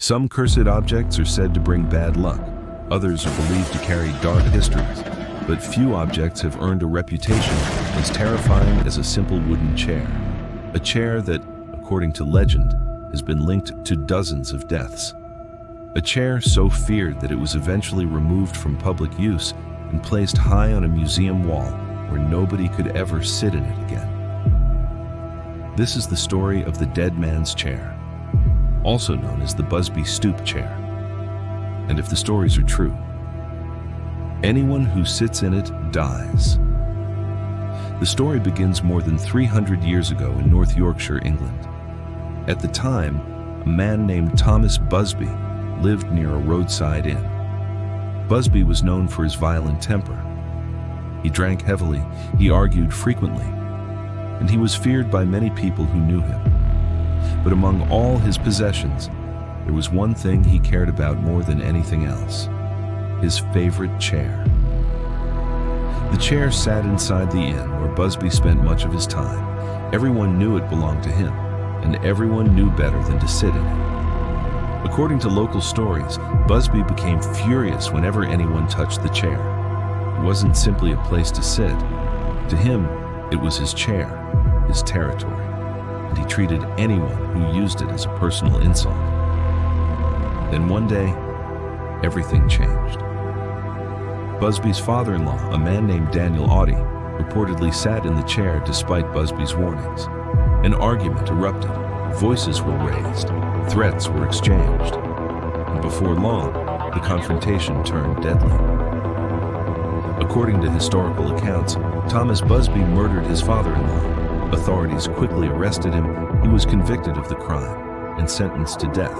Some cursed objects are said to bring bad luck. Others are believed to carry dark histories. But few objects have earned a reputation as terrifying as a simple wooden chair. A chair that, according to legend, has been linked to dozens of deaths. A chair so feared that it was eventually removed from public use and placed high on a museum wall where nobody could ever sit in it again. This is the story of the dead man's chair, also known as the Busby Stoop chair. And if the stories are true, anyone who sits in it dies. The story begins more than 300 years ago in North Yorkshire, England. At the time, a man named Thomas Busby lived near a roadside inn. Busby was known for his violent temper. He drank heavily, he argued frequently, and he was feared by many people who knew him. But among all his possessions, there was one thing he cared about more than anything else: his favorite chair. The chair sat inside the inn where Busby spent much of his time. Everyone knew it belonged to him, and everyone knew better than to sit in it. According to local stories, Busby became furious whenever anyone touched the chair. It wasn't simply a place to sit. To him, it was his chair, his territory, and he treated anyone who used it as a personal insult. Then one day, everything changed. Busby's father-in-law, a man named Daniel Audie, reportedly sat in the chair despite Busby's warnings. An argument erupted, voices were raised, threats were exchanged, and before long, the confrontation turned deadly. According to historical accounts, Thomas Busby murdered his father-in-law. Authorities quickly arrested him. He was convicted of the crime and sentenced to death.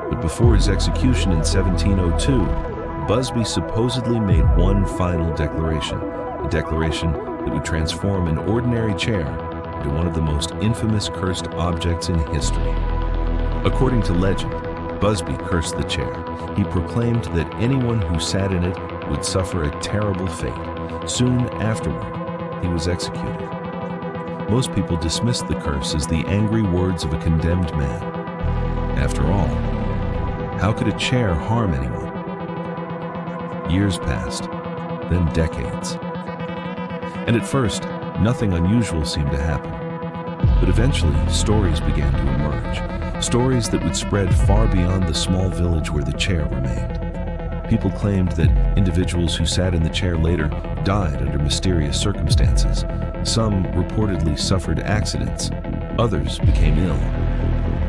But before his execution in 1702, Busby supposedly made one final declaration, a declaration that would transform an ordinary chair into one of the most infamous cursed objects in history. According to legend, Busby cursed the chair. He proclaimed that anyone who sat in it would suffer a terrible fate. Soon afterward, he was executed. Most people dismissed the curse as the angry words of a condemned man. After all, how could a chair harm anyone? Years passed, then decades. And at first, nothing unusual seemed to happen. But eventually, stories began to emerge. Stories that would spread far beyond the small village where the chair remained. People claimed that individuals who sat in the chair later died under mysterious circumstances. Some reportedly suffered accidents. Others became ill.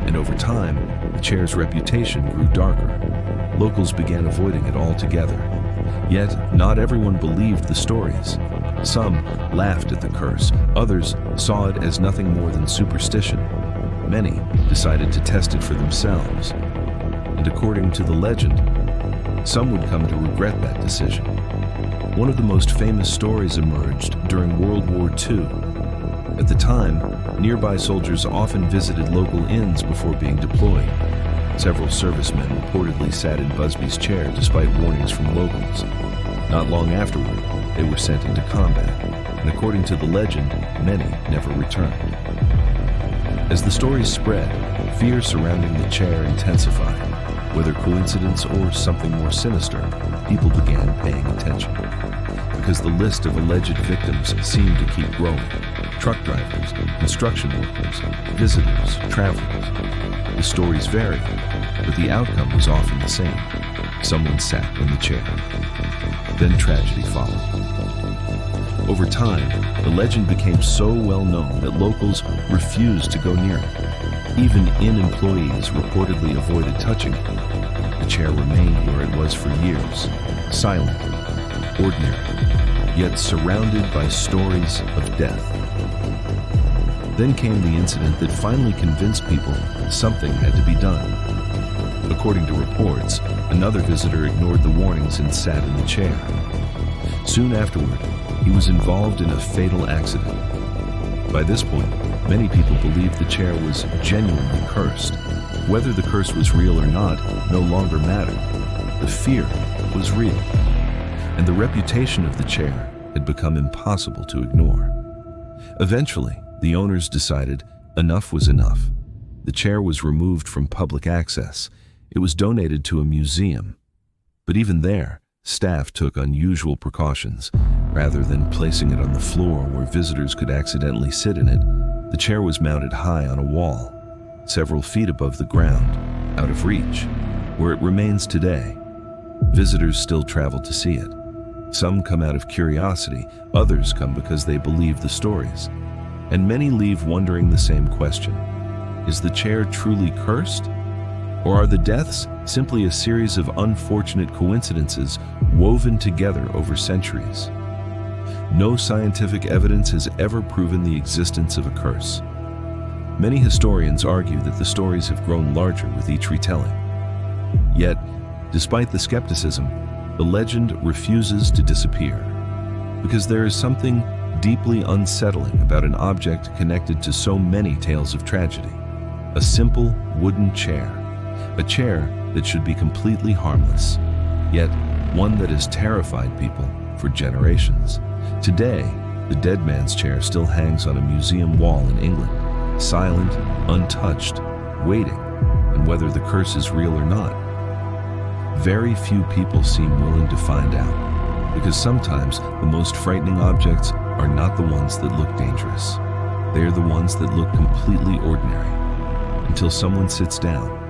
And over time, the chair's reputation grew darker. Locals began avoiding it altogether. Yet, not everyone believed the stories. Some laughed at the curse. Others saw it as nothing more than superstition. Many decided to test it for themselves. And according to the legend, some would come to regret that decision. One of the most famous stories emerged during World War II. At the time, nearby soldiers often visited local inns before being deployed. Several servicemen reportedly sat in Busby's chair despite warnings from locals. Not long afterward, they were sent into combat, and according to the legend, many never returned. As the stories spread, fear surrounding the chair intensified. Whether coincidence or something more sinister, people began paying attention. Because the list of alleged victims seemed to keep growing. Truck drivers, construction workers, visitors, travelers. The stories varied, but the outcome was often the same. Someone sat in the chair. Then tragedy followed. Over time, the legend became so well known that locals refused to go near it. Even inn employees reportedly avoided touching it. The chair remained where it was for years, silent, ordinary, yet surrounded by stories of death. Then came the incident that finally convinced people something had to be done. According to reports, another visitor ignored the warnings and sat in the chair. Soon afterward, he was involved in a fatal accident. By this point, many people believed the chair was genuinely cursed. Whether the curse was real or not no longer mattered. The fear was real, and the reputation of the chair had become impossible to ignore. Eventually, the owners decided enough was enough. The chair was removed from public access, It was donated to a museum, but even there, staff took unusual precautions. Rather than placing it on the floor where visitors could accidentally sit in it, the chair was mounted high on a wall, several feet above the ground, out of reach, where it remains today. Visitors still travel to see it. Some come out of curiosity, others come because they believe the stories, and many leave wondering the same question. Is the chair truly cursed? Or are the deaths simply a series of unfortunate coincidences woven together over centuries? No scientific evidence has ever proven the existence of a curse. Many historians argue that the stories have grown larger with each retelling. Yet, despite the skepticism, the legend refuses to disappear, because there is something deeply unsettling about an object connected to so many tales of tragedy. A simple wooden chair, a chair that should be completely harmless, yet one that has terrified people for generations. Today, the dead man's chair still hangs on a museum wall in England, silent, untouched, waiting, and whether the curse is real or not, very few people seem willing to find out, because sometimes the most frightening objects are not the ones that look dangerous. They are the ones that look completely ordinary, until someone sits down